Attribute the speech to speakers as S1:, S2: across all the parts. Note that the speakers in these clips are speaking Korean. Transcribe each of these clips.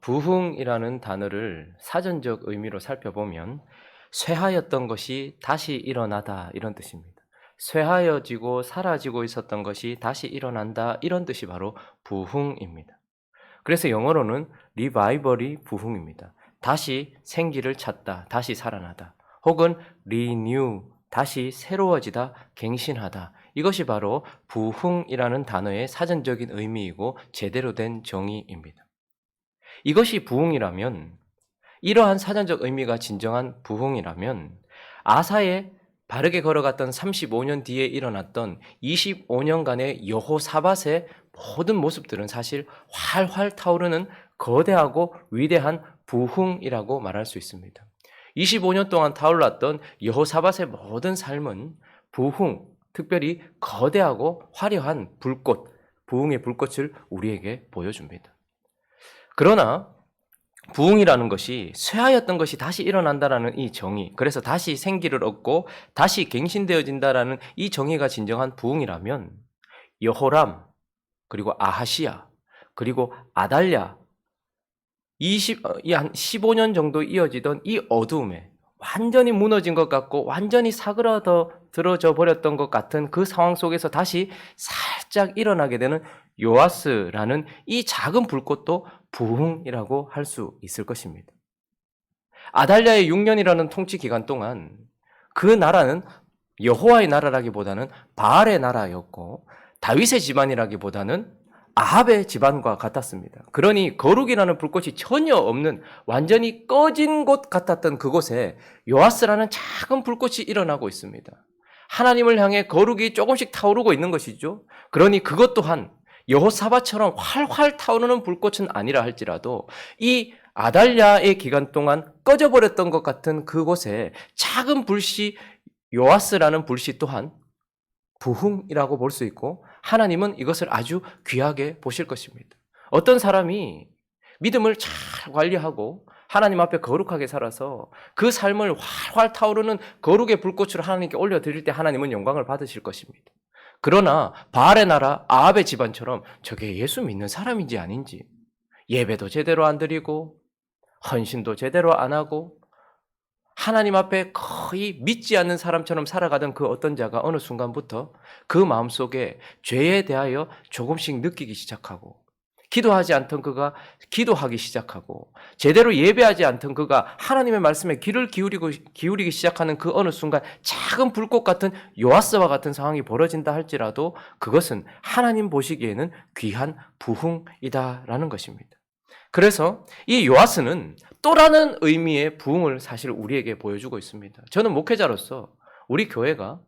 S1: 부흥이라는 단어를 사전적 의미로 살펴보면 쇠하였던 것이 다시 일어나다 이런 뜻입니다. 쇠하여지고 사라지고 있었던 것이 다시 일어난다 이런 뜻이 바로 부흥입니다. 그래서 영어로는 리바이벌이 부흥입니다. 다시 생기를 찾다, 다시 살아나다. 혹은 renew, 다시 새로워지다, 갱신하다. 이것이 바로 부흥이라는 단어의 사전적인 의미이고 제대로 된 정의입니다. 이것이 부흥이라면, 이러한 사전적 의미가 진정한 부흥이라면 아사의 바르게 걸어갔던 35년 뒤에 일어났던 25년간의 여호사밧의 모든 모습들은 사실 활활 타오르는 거대하고 위대한 부흥이라고 말할 수 있습니다. 25년 동안 타올랐던 여호사밧의 모든 삶은 부흥, 특별히 거대하고 화려한 불꽃, 부흥의 불꽃을 우리에게 보여줍니다. 그러나 부흥이라는 것이 쇠하였던 것이 다시 일어난다라는 이 정의, 그래서 다시 생기를 얻고 다시 갱신되어진다라는 이 정의가 진정한 부흥이라면 여호람, 그리고 아하시야, 그리고 아달랴, 한 15년 정도 이어지던 이 어두움에 완전히 무너진 것 같고 완전히 사그라들어져 버렸던 것 같은 그 상황 속에서 다시 살짝 일어나게 되는 요아스라는 이 작은 불꽃도 부흥이라고 할 수 있을 것입니다. 아달랴의 6년이라는 통치 기간 동안 그 나라는 여호와의 나라라기보다는 바알의 나라였고 다윗의 집안이라기보다는 아합의 집안과 같았습니다. 그러니 거룩이라는 불꽃이 전혀 없는 완전히 꺼진 곳 같았던 그곳에 요아스라는 작은 불꽃이 일어나고 있습니다. 하나님을 향해 거룩이 조금씩 타오르고 있는 것이죠. 그러니 그것 또한 여호사밧처럼 활활 타오르는 불꽃은 아니라 할지라도 이 아달랴의 기간 동안 꺼져버렸던 것 같은 그곳에 작은 불씨, 요아스라는 불씨 또한 부흥이라고 볼 수 있고 하나님은 이것을 아주 귀하게 보실 것입니다. 어떤 사람이 믿음을 잘 관리하고 하나님 앞에 거룩하게 살아서 그 삶을 활활 타오르는 거룩의 불꽃으로 하나님께 올려드릴 때 하나님은 영광을 받으실 것입니다. 그러나 바알의 나라 아합의 집안처럼 저게 예수 믿는 사람인지 아닌지 예배도 제대로 안 드리고 헌신도 제대로 안 하고 하나님 앞에 거의 믿지 않는 사람처럼 살아가던 그 어떤 자가 어느 순간부터 그 마음속에 죄에 대하여 조금씩 느끼기 시작하고 기도하지 않던 그가 기도하기 시작하고 제대로 예배하지 않던 그가 하나님의 말씀에 귀를 기울이기 시작하는 그 어느 순간 작은 불꽃 같은 요아스와 같은 상황이 벌어진다 할지라도 그것은 하나님 보시기에는 귀한 부흥이다라는 것입니다. 그래서 이 요아스는 또라는 의미의 부흥을 사실 우리에게 보여주고 있습니다. 저는 목회자로서 우리 교회가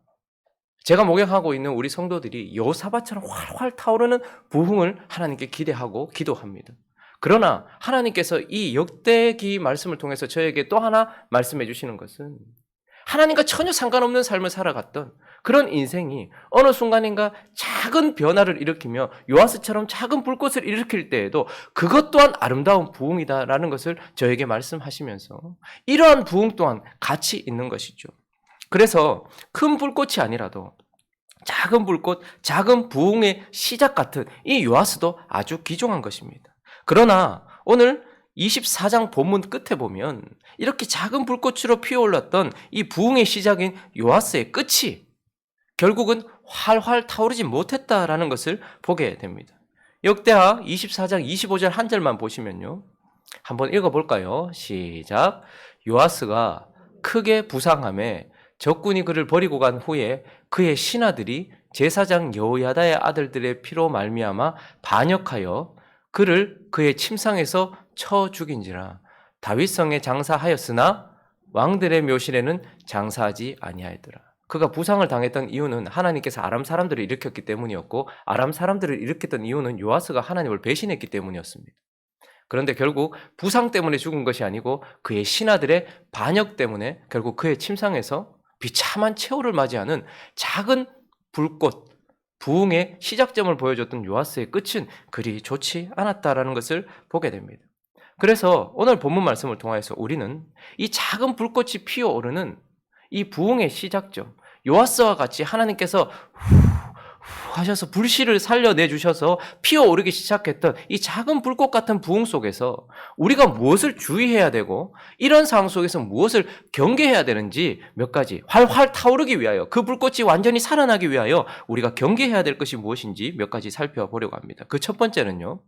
S1: 제가 목양하고 있는 우리 성도들이 여호사밧처럼 활활 타오르는 부흥을 하나님께 기대하고 기도합니다. 그러나 하나님께서 이 역대기 말씀을 통해서 저에게 또 하나 말씀해 주시는 것은 하나님과 전혀 상관없는 삶을 살아갔던 그런 인생이 어느 순간인가 작은 변화를 일으키며 요아스처럼 작은 불꽃을 일으킬 때에도 그것 또한 아름다운 부흥이다라는 것을 저에게 말씀하시면서 이러한 부흥 또한 가치 있는 것이죠. 그래서 큰 불꽃이 아니라도 작은 불꽃, 작은 부흥의 시작 같은 이 요아스도 아주 귀중한 것입니다. 그러나 오늘 24장 본문 끝에 보면 이렇게 작은 불꽃으로 피어올랐던 이 부흥의 시작인 요아스의 끝이 결국은 활활 타오르지 못했다라는 것을 보게 됩니다. 역대하 24장 25절 한 절만 보시면요. 한번 읽어볼까요? 시작. 요아스가 크게 부상함에 적군이 그를 버리고 간 후에 그의 신하들이 제사장 여호야다의 아들들의 피로 말미암아 반역하여 그를 그의 침상에서 쳐 죽인지라. 다윗성에 장사하였으나 왕들의 묘실에는 장사하지 아니하였더라. 그가 부상을 당했던 이유는 하나님께서 아람 사람들을 일으켰기 때문이었고 아람 사람들을 일으켰던 이유는 요아스가 하나님을 배신했기 때문이었습니다. 그런데 결국 부상 때문에 죽은 것이 아니고 그의 신하들의 반역 때문에 결국 그의 침상에서 비참한 최후를 맞이하는 작은 불꽃, 부흥의 시작점을 보여줬던 요아스의 끝은 그리 좋지 않았다라는 것을 보게 됩니다. 그래서 오늘 본문 말씀을 통해서 우리는 이 작은 불꽃이 피어오르는 이 부흥의 시작점, 요아스와 같이 하나님께서 하셔서 불씨를 살려내 주셔서 피어오르기 시작했던 이 작은 불꽃 같은 부흥 속에서 우리가 무엇을 주의해야 되고 이런 상황 속에서 무엇을 경계해야 되는지 몇 가지 활활 타오르기 위하여 그 불꽃이 완전히 살아나기 위하여 우리가 경계해야 될 것이 무엇인지 몇 가지 살펴보려고 합니다. 그 첫 번째는요.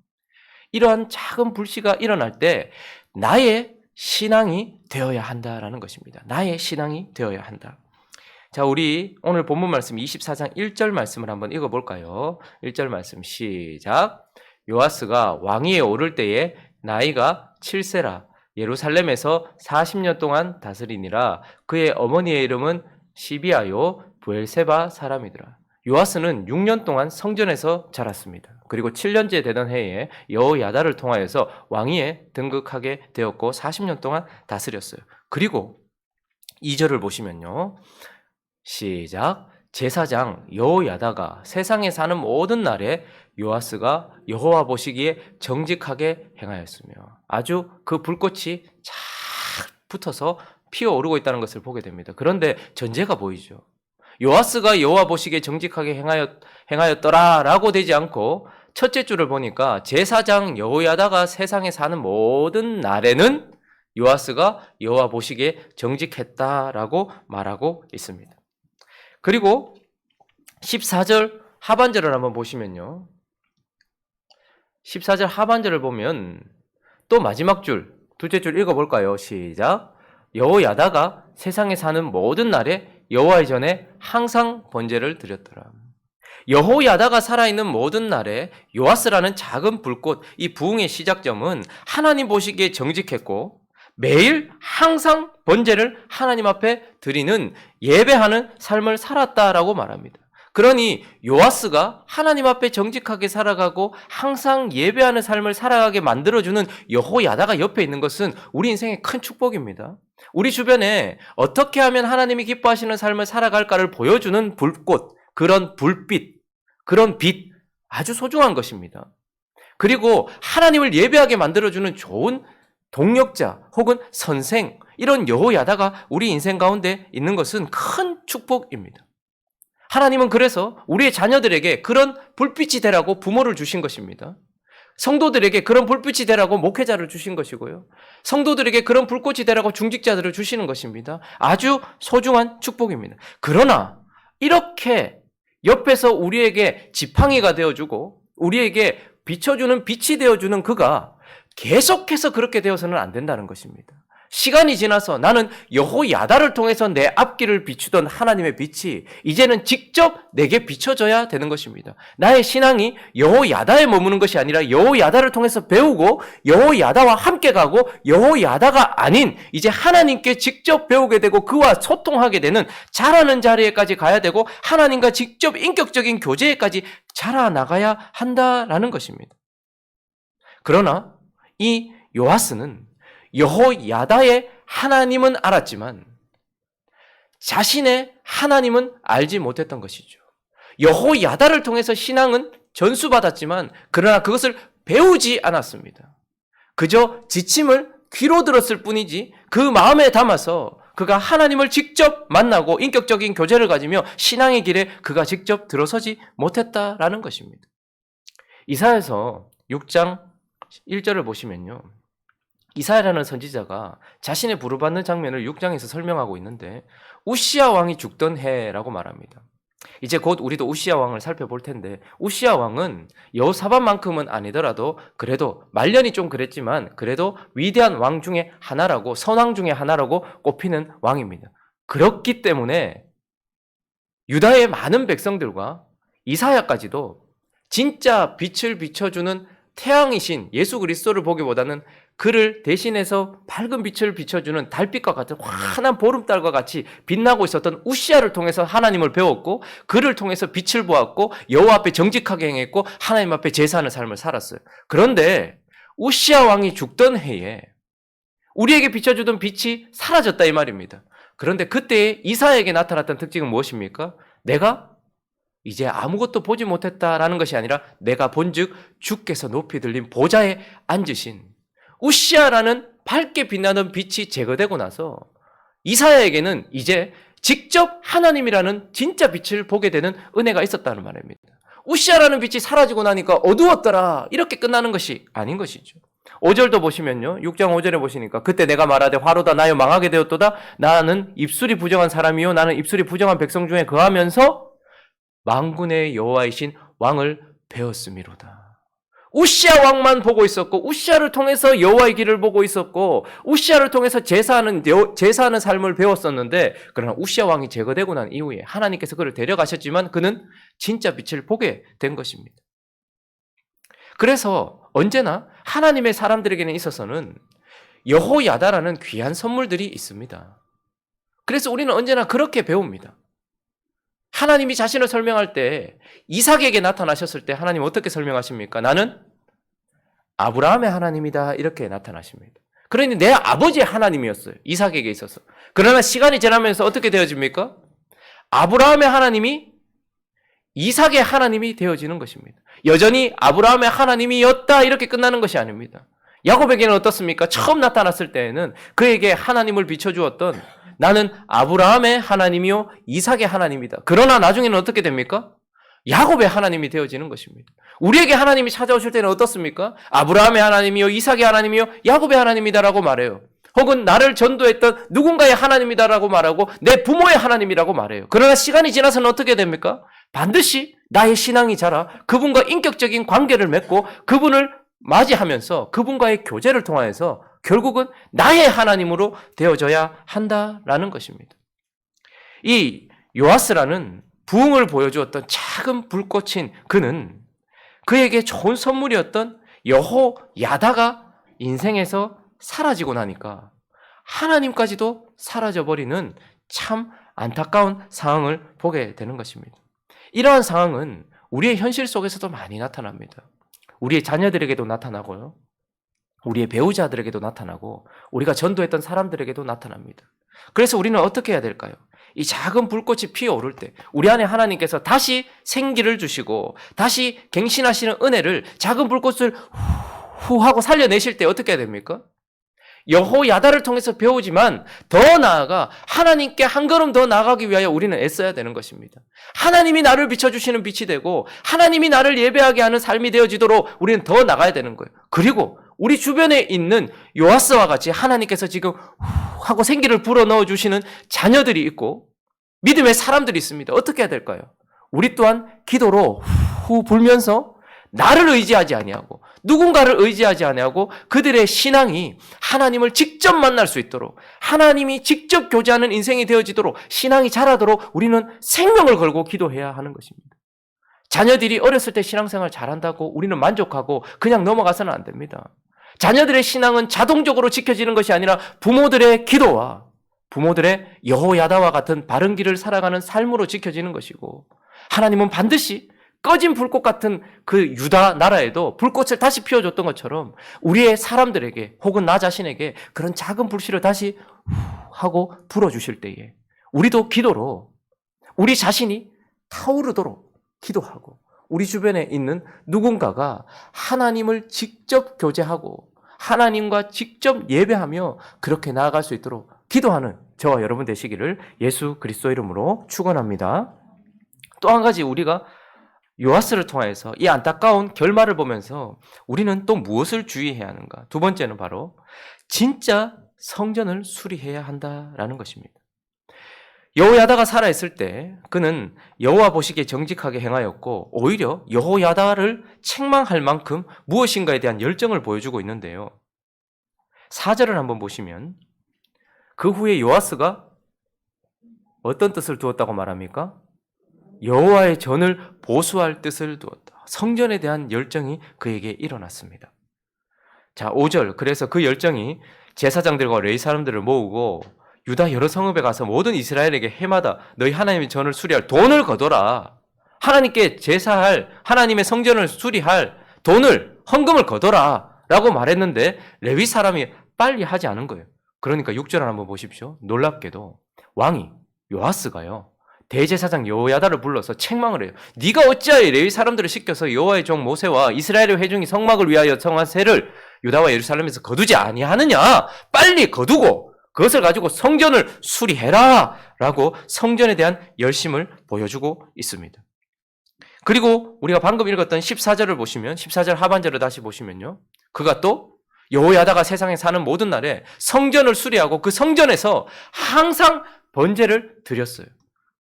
S1: 이러한 작은 불씨가 일어날 때 나의 신앙이 되어야 한다라는 것입니다. 나의 신앙이 되어야 한다. 자, 우리 오늘 본문 말씀 24장 1절 말씀을 한번 읽어볼까요? 1절 말씀 시작. 요아스가 왕위에 오를 때에 나이가 7세라 예루살렘에서 40년 동안 다스리니라. 그의 어머니의 이름은 시비아요 브엘세바 사람이더라. 요아스는 6년 동안 성전에서 자랐습니다. 그리고 7년째 되던 해에 여호야다를 통하여서 왕위에 등극하게 되었고 40년 동안 다스렸어요. 그리고 2절을 보시면요. 시작. 제사장 여호야다가 세상에 사는 모든 날에 요아스가 여호와 보시기에 정직하게 행하였으며 아주 그 불꽃이 잘 붙어서 피어오르고 있다는 것을 보게 됩니다. 그런데 전제가 보이죠. 요아스가 여호와 보시기에 정직하게 행하였더라라고 되지 않고 첫째 줄을 보니까 제사장 여호야다가 세상에 사는 모든 날에는 요아스가 여호와 보시기에 정직했다라고 말하고 있습니다. 그리고 14절 하반절을 한번 보시면요. 14절 하반절을 보면 또 마지막 줄, 둘째 줄 읽어볼까요? 시작. 여호야다가 세상에 사는 모든 날에 여호와의 전에 항상 번제를 드렸더라. 여호야다가 살아있는 모든 날에 요아스라는 작은 불꽃, 이 부흥의 시작점은 하나님 보시기에 정직했고 매일 항상 번제를 하나님 앞에 드리는 예배하는 삶을 살았다라고 말합니다. 그러니 요아스가 하나님 앞에 정직하게 살아가고 항상 예배하는 삶을 살아가게 만들어주는 여호야다가 옆에 있는 것은 우리 인생의 큰 축복입니다. 우리 주변에 어떻게 하면 하나님이 기뻐하시는 삶을 살아갈까를 보여주는 불꽃, 그런 불빛, 그런 빛 아주 소중한 것입니다. 그리고 하나님을 예배하게 만들어주는 좋은 동력자 혹은 선생, 이런 여호야다가 우리 인생 가운데 있는 것은 큰 축복입니다. 하나님은 그래서 우리의 자녀들에게 그런 불빛이 되라고 부모를 주신 것입니다. 성도들에게 그런 불빛이 되라고 목회자를 주신 것이고요. 성도들에게 그런 불꽃이 되라고 중직자들을 주시는 것입니다. 아주 소중한 축복입니다. 그러나 이렇게 옆에서 우리에게 지팡이가 되어주고 우리에게 비춰주는 빛이 되어주는 그가 계속해서 그렇게 되어서는 안 된다는 것입니다. 시간이 지나서 나는 여호야다를 통해서 내 앞길을 비추던 하나님의 빛이 이제는 직접 내게 비춰져야 되는 것입니다. 나의 신앙이 여호야다에 머무는 것이 아니라 여호야다를 통해서 배우고 여호야다와 함께 가고 여호야다가 아닌 이제 하나님께 직접 배우게 되고 그와 소통하게 되는 자라는 자리에까지 가야 되고 하나님과 직접 인격적인 교제에까지 자라나가야 한다라는 것입니다. 그러나 이 요아스는 여호야다의 하나님은 알았지만 자신의 하나님은 알지 못했던 것이죠. 여호야다를 통해서 신앙은 전수받았지만 그러나 그것을 배우지 않았습니다. 그저 지침을 귀로 들었을 뿐이지 그 마음에 담아서 그가 하나님을 직접 만나고 인격적인 교제를 가지며 신앙의 길에 그가 직접 들어서지 못했다라는 것입니다. 이사야서 6장 1절을 보시면요. 이사야라는 선지자가 자신의 부름받는 장면을 6장에서 설명하고 있는데 우시야 왕이 죽던 해라고 말합니다. 이제 곧 우리도 우시야 왕을 살펴볼 텐데 우시야 왕은 여호사밧만큼은 아니더라도 그래도 말년이 좀 그랬지만 그래도 위대한 왕 중에 하나라고 선왕 중에 하나라고 꼽히는 왕입니다. 그렇기 때문에 유다의 많은 백성들과 이사야까지도 진짜 빛을 비춰주는 태양이신 예수 그리스도를 보기보다는 그를 대신해서 밝은 빛을 비춰주는 달빛과 같은 환한 보름달과 같이 빛나고 있었던 우시야를 통해서 하나님을 배웠고 그를 통해서 빛을 보았고 여호와 앞에 정직하게 행했고 하나님 앞에 제사하는 삶을 살았어요. 그런데 우시야 왕이 죽던 해에 우리에게 비춰주던 빛이 사라졌다 이 말입니다. 그런데 그때 이사야에게 나타났던 특징은 무엇입니까? 내가 이제 아무것도 보지 못했다라는 것이 아니라 내가 본즉 주께서 높이 들린 보좌에 앉으신 우시야라는 밝게 빛나는 빛이 제거되고 나서 이사야에게는 이제 직접 하나님이라는 진짜 빛을 보게 되는 은혜가 있었다는 말입니다. 우시아라는 빛이 사라지고 나니까 어두웠더라 이렇게 끝나는 것이 아닌 것이죠. 5절도 보시면요. 6장 5절에 보시니까 그때 내가 말하되 화로다 나여 망하게 되었도다. 나는 입술이 부정한 사람이요 나는 입술이 부정한 백성 중에 거하면서 만군의 여호와이신 왕을 배웠음이로다. 우시아 왕만 보고 있었고 우시아를 통해서 여호와의 길을 보고 있었고 우시아를 통해서 제사하는 삶을 배웠었는데 그러나 우시아 왕이 제거되고 난 이후에 하나님께서 그를 데려가셨지만 그는 진짜 빛을 보게 된 것입니다. 그래서 언제나 하나님의 사람들에게는 있어서는 여호야다라는 귀한 선물들이 있습니다. 그래서 우리는 언제나 그렇게 배웁니다. 하나님이 자신을 설명할 때 이삭에게 나타나셨을 때 하나님 어떻게 설명하십니까? 나는 아브라함의 하나님이다 이렇게 나타나십니다. 그러니 내 아버지의 하나님이었어요. 이삭에게 있어서. 그러나 시간이 지나면서 어떻게 되어집니까? 아브라함의 하나님이 이삭의 하나님이 되어지는 것입니다. 여전히 아브라함의 하나님이었다 이렇게 끝나는 것이 아닙니다. 야곱에게는 어떻습니까? 처음 나타났을 때에는 그에게 하나님을 비춰주었던 나는 아브라함의 하나님이요 이삭의 하나님이다. 그러나 나중에는 어떻게 됩니까? 야곱의 하나님이 되어지는 것입니다. 우리에게 하나님이 찾아오실 때는 어떻습니까? 아브라함의 하나님이요 이삭의 하나님이요 야곱의 하나님이다라고 말해요. 혹은 나를 전도했던 누군가의 하나님이다라고 말하고 내 부모의 하나님이라고 말해요. 그러나 시간이 지나서는 어떻게 됩니까? 반드시 나의 신앙이 자라 그분과 인격적인 관계를 맺고 그분을 맞이하면서 그분과의 교제를 통하여서 결국은 나의 하나님으로 되어져야 한다라는 것입니다. 이 요아스라는 부흥을 보여주었던 작은 불꽃인 그는 그에게 좋은 선물이었던 여호야다가 인생에서 사라지고 나니까 하나님까지도 사라져버리는 참 안타까운 상황을 보게 되는 것입니다. 이러한 상황은 우리의 현실 속에서도 많이 나타납니다. 우리의 자녀들에게도 나타나고요. 우리의 배우자들에게도 나타나고 우리가 전도했던 사람들에게도 나타납니다. 그래서 우리는 어떻게 해야 될까요? 이 작은 불꽃이 피어오를 때 우리 안에 하나님께서 다시 생기를 주시고 다시 갱신하시는 은혜를 작은 불꽃을 후 하고 살려내실 때 어떻게 해야 됩니까? 여호야다를 통해서 배우지만 더 나아가 하나님께 한 걸음 더 나아가기 위하여 우리는 애써야 되는 것입니다. 하나님이 나를 비춰주시는 빛이 되고 하나님이 나를 예배하게 하는 삶이 되어지도록 우리는 더 나가야 되는 거예요. 그리고 우리 주변에 있는 요아스와 같이 하나님께서 지금 하고 생기를 불어넣어 주시는 자녀들이 있고 믿음의 사람들이 있습니다. 어떻게 해야 될까요? 우리 또한 기도로 후 불면서 나를 의지하지 아니하고 누군가를 의지하지 아니하고 그들의 신앙이 하나님을 직접 만날 수 있도록 하나님이 직접 교제하는 인생이 되어지도록 신앙이 자라도록 우리는 생명을 걸고 기도해야 하는 것입니다. 자녀들이 어렸을 때 신앙생활 잘한다고 우리는 만족하고 그냥 넘어가서는 안 됩니다. 자녀들의 신앙은 자동적으로 지켜지는 것이 아니라 부모들의 기도와 부모들의 여호야다와 같은 바른 길을 살아가는 삶으로 지켜지는 것이고 하나님은 반드시 꺼진 불꽃 같은 그 유다 나라에도 불꽃을 다시 피워줬던 것처럼 우리의 사람들에게 혹은 나 자신에게 그런 작은 불씨를 다시 하고 불어주실 때에 우리도 기도로 우리 자신이 타오르도록 기도하고 우리 주변에 있는 누군가가 하나님을 직접 교제하고 하나님과 직접 예배하며 그렇게 나아갈 수 있도록 기도하는 저와 여러분 되시기를 예수 그리스도 이름으로 축원합니다. 또 한 가지 우리가 요아스를 통해서 이 안타까운 결말을 보면서 우리는 또 무엇을 주의해야 하는가? 두 번째는 바로 진짜 성전을 수리해야 한다라는 것입니다. 여호야다가 살아있을 때 그는 여호와 보시기에 정직하게 행하였고 오히려 여호야다를 책망할 만큼 무엇인가에 대한 열정을 보여주고 있는데요. 4절을 한번 보시면 그 후에 요아스가 어떤 뜻을 두었다고 말합니까? 여호와의 전을 보수할 뜻을 두었다. 성전에 대한 열정이 그에게 일어났습니다. 자, 5절. 그래서 그 열정이 제사장들과 레위 사람들을 모으고 유다 여러 성읍에 가서 모든 이스라엘에게 해마다 너희 하나님의 전을 수리할 돈을 거둬라. 하나님께 제사할 하나님의 성전을 수리할 돈을 헌금을 거둬라 라고 말했는데 레위 사람이 빨리 하지 않은 거예요. 그러니까 6절 한번 보십시오. 놀랍게도 왕이 요아스가요 대제사장 여호야다를 불러서 책망을 해요. 네가 어찌하여 레위 사람들을 시켜서 여호와의 종 모세와 이스라엘의 회중이 성막을 위하여 정한 세를 유다와 예루살렘에서 거두지 아니하느냐? 빨리 거두고 그것을 가지고 성전을 수리해라 라고 성전에 대한 열심을 보여주고 있습니다. 그리고 우리가 방금 읽었던 14절을 보시면 14절 하반절을 다시 보시면요. 그가 또 여호야다가 세상에 사는 모든 날에 성전을 수리하고 그 성전에서 항상 번제를 드렸어요.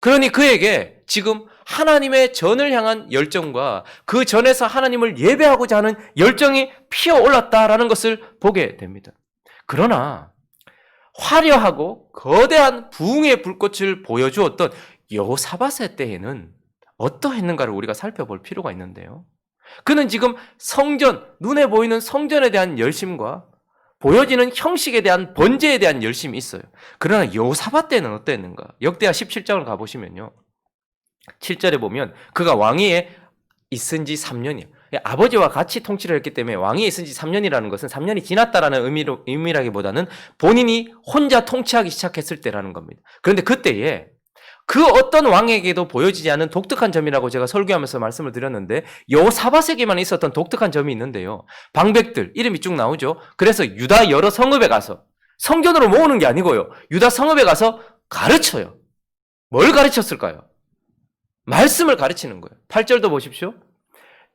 S1: 그러니 그에게 지금 하나님의 전을 향한 열정과 그 전에서 하나님을 예배하고자 하는 열정이 피어올랐다라는 것을 보게 됩니다. 그러나 화려하고 거대한 부흥의 불꽃을 보여주었던 여호사밧의 때에는 어떠했는가를 우리가 살펴볼 필요가 있는데요. 그는 지금 성전, 눈에 보이는 성전에 대한 열심과 보여지는 형식에 대한 번제에 대한 열심이 있어요. 그러나 여호사밧 때는 어땠는가? 역대하 17장을 가보시면요. 7절에 보면 그가 왕위에 있은 지 3년이에요. 아버지와 같이 통치를 했기 때문에 왕위에 있은 지 3년이라는 것은 3년이 지났다라는 의미라기보다는 본인이 혼자 통치하기 시작했을 때라는 겁니다. 그런데 그때에 그 어떤 왕에게도 보여지지 않은 독특한 점이라고 제가 설교하면서 말씀을 드렸는데 여호사밧에게만 있었던 독특한 점이 있는데요. 방백들 이름이 쭉 나오죠. 그래서 유다 여러 성읍에 가서 성전으로 모으는 게 아니고요. 유다 성읍에 가서 가르쳐요. 뭘 가르쳤을까요? 말씀을 가르치는 거예요. 8절도 보십시오.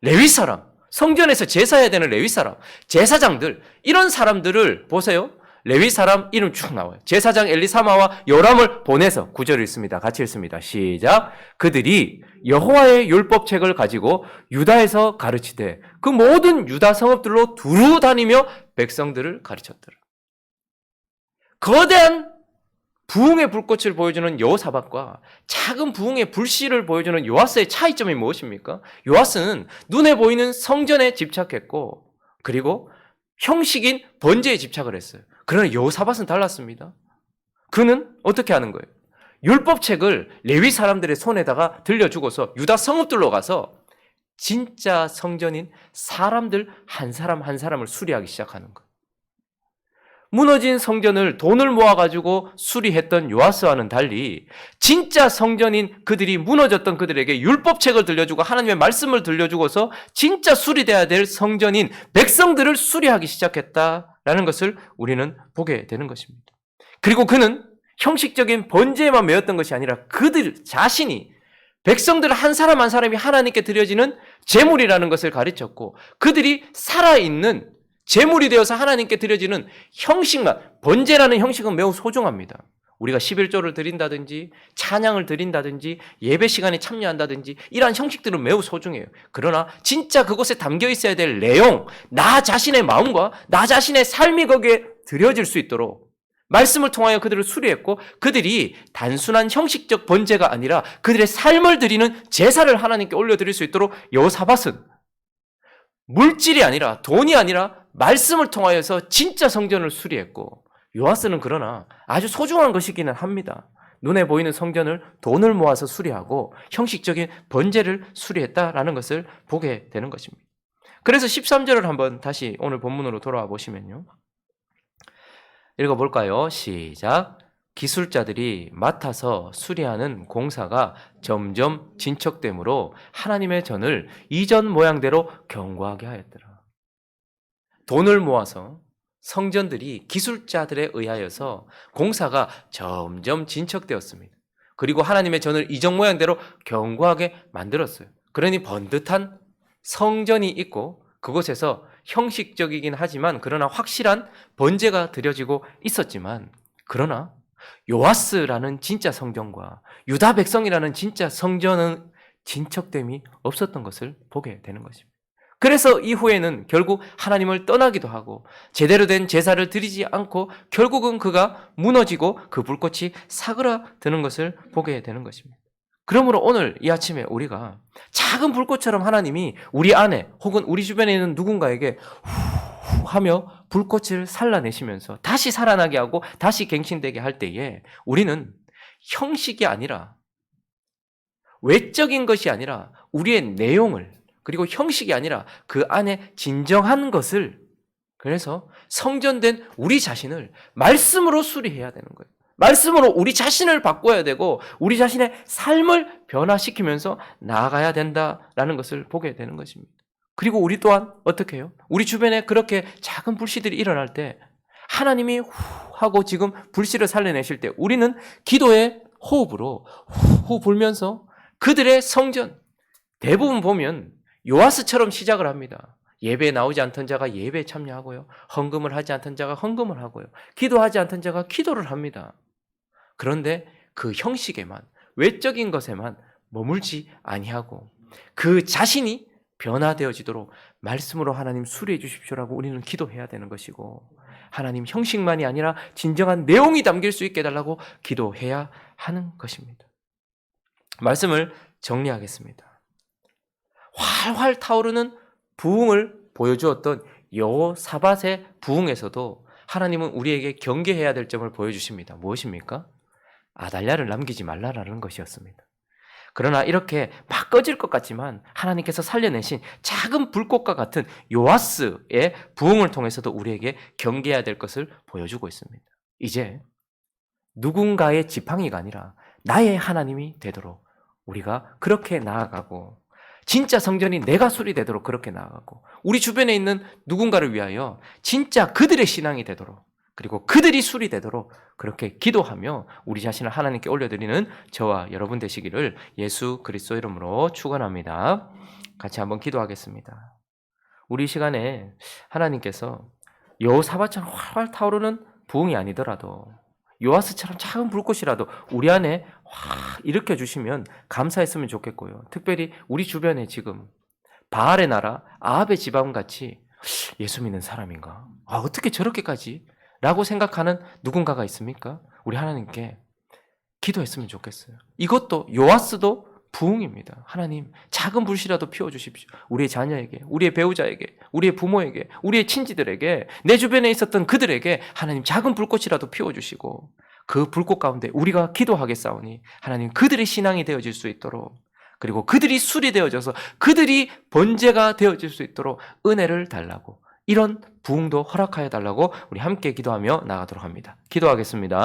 S1: 레위 사람, 성전에서 제사해야 되는 레위 사람, 제사장들 이런 사람들을 보세요. 레위 사람 이름 쭉 나와요. 제사장 엘리사마와 요람을 보내서 9절을 읽습니다. 같이 읽습니다. 시작. 그들이 여호와의 율법책을 가지고 유다에서 가르치되 그 모든 유다 성읍들로 두루 다니며 백성들을 가르쳤더라. 거대한 부흥의 불꽃을 보여주는 여호사밧과 작은 부흥의 불씨를 보여주는 요아스의 차이점이 무엇입니까? 요아스는 눈에 보이는 성전에 집착했고 그리고 형식인 번제에 집착을 했어요. 그러나 여호사밧은 달랐습니다. 그는 어떻게 하는 거예요? 율법책을 레위 사람들의 손에다가 들려주고서 유다 성읍들로 가서 진짜 성전인 사람들 한 사람 한 사람을 수리하기 시작하는 거예요. 무너진 성전을 돈을 모아가지고 수리했던 요아스와는 달리 진짜 성전인 그들이 무너졌던 그들에게 율법책을 들려주고 하나님의 말씀을 들려주고서 진짜 수리돼야 될 성전인 백성들을 수리하기 시작했다라는 것을 우리는 보게 되는 것입니다. 그리고 그는 형식적인 번제에만 매였던 것이 아니라 그들 자신이 백성들 한 사람 한 사람이 하나님께 드려지는 제물이라는 것을 가르쳤고 그들이 살아있는 제물이 되어서 하나님께 드려지는 형식만, 번제라는 형식은 매우 소중합니다. 우리가 11조를 드린다든지 찬양을 드린다든지 예배 시간에 참여한다든지 이러한 형식들은 매우 소중해요. 그러나 진짜 그곳에 담겨 있어야 될 내용, 나 자신의 마음과 나 자신의 삶이 거기에 드려질 수 있도록 말씀을 통하여 그들을 수리했고 그들이 단순한 형식적 번제가 아니라 그들의 삶을 드리는 제사를 하나님께 올려드릴 수 있도록 여호사밧은 물질이 아니라 돈이 아니라 말씀을 통하여서 진짜 성전을 수리했고 요아스는 그러나 아주 소중한 것이기는 합니다. 눈에 보이는 성전을 돈을 모아서 수리하고 형식적인 번제를 수리했다라는 것을 보게 되는 것입니다. 그래서 13절을 한번 다시 오늘 본문으로 돌아와 보시면요. 읽어볼까요? 시작. 기술자들이 맡아서 수리하는 공사가 점점 진척되므로 하나님의 전을 이전 모양대로 견고하게 하였더라. 돈을 모아서 성전들이 기술자들에 의하여서 공사가 점점 진척되었습니다. 그리고 하나님의 전을 이전 모양대로 견고하게 만들었어요. 그러니 번듯한 성전이 있고 그곳에서 형식적이긴 하지만 그러나 확실한 번제가 드려지고 있었지만 그러나 요아스라는 진짜 성전과 유다 백성이라는 진짜 성전은 진척됨이 없었던 것을 보게 되는 것입니다. 그래서 이후에는 결국 하나님을 떠나기도 하고 제대로 된 제사를 드리지 않고 결국은 그가 무너지고 그 불꽃이 사그라드는 것을 보게 되는 것입니다. 그러므로 오늘 이 아침에 우리가 작은 불꽃처럼 하나님이 우리 안에 혹은 우리 주변에 있는 누군가에게 후 하며 불꽃을 살라내시면서 다시 살아나게 하고 다시 갱신되게 할 때에 우리는 형식이 아니라 외적인 것이 아니라 우리의 내용을 그리고 형식이 아니라 그 안에 진정한 것을 그래서 성전된 우리 자신을 말씀으로 수리해야 되는 거예요. 말씀으로 우리 자신을 바꿔야 되고 우리 자신의 삶을 변화시키면서 나아가야 된다라는 것을 보게 되는 것입니다. 그리고 우리 또한 어떻게 해요? 우리 주변에 그렇게 작은 불씨들이 일어날 때 하나님이 하고 지금 불씨를 살려내실 때 우리는 기도의 호흡으로 후 불면서 그들의 성전 대부분 보면 요아스처럼 시작을 합니다. 예배에 나오지 않던 자가 예배에 참여하고요. 헌금을 하지 않던 자가 헌금을 하고요. 기도하지 않던 자가 기도를 합니다. 그런데 그 형식에만 외적인 것에만 머물지 아니하고 그 자신이 변화되어지도록 말씀으로 하나님 수리해 주십시오라고 우리는 기도해야 되는 것이고 하나님 형식만이 아니라 진정한 내용이 담길 수 있게 해달라고 기도해야 하는 것입니다. 말씀을 정리하겠습니다. 활활 타오르는 부흥을 보여주었던 여호사밧의 부흥에서도 하나님은 우리에게 경계해야 될 점을 보여주십니다. 무엇입니까? 아달랴를 남기지 말라라는 것이었습니다. 그러나 이렇게 막 꺼질 것 같지만 하나님께서 살려내신 작은 불꽃과 같은 요아스의 부흥을 통해서도 우리에게 경계해야 될 것을 보여주고 있습니다. 이제 누군가의 지팡이가 아니라 나의 하나님이 되도록 우리가 그렇게 나아가고 진짜 성전이 내가 수리되도록 그렇게 나아가고 우리 주변에 있는 누군가를 위하여 진짜 그들의 신앙이 되도록 그리고 그들이 수리되도록 그렇게 기도하며 우리 자신을 하나님께 올려드리는 저와 여러분 되시기를 예수 그리스도 이름으로 축원합니다. 같이 한번 기도하겠습니다. 우리 시간에 하나님께서 여호사밧처럼 활활 타오르는 부흥이 아니더라도 요아스처럼 작은 불꽃이라도 우리 안에 확 일으켜 주시면 감사했으면 좋겠고요. 특별히 우리 주변에 지금 바알의 나라 아합의 지방같이 예수 믿는 사람인가? 어떻게 저렇게까지? 라고 생각하는 누군가가 있습니까? 우리 하나님께 기도했으면 좋겠어요. 이것도 요아스도 부흥입니다. 하나님 작은 불씨라도 피워주십시오. 우리의 자녀에게, 우리의 배우자에게, 우리의 부모에게, 우리의 친지들에게, 내 주변에 있었던 그들에게 하나님 작은 불꽃이라도 피워주시고 그 불꽃 가운데 우리가 기도하겠사오니 하나님 그들의 신앙이 되어질 수 있도록 그리고 그들이 수리되어져서 그들이 번제가 되어질 수 있도록 은혜를 달라고 이런 부흥도 허락하여 달라고 우리 함께 기도하며 나가도록 합니다. 기도하겠습니다.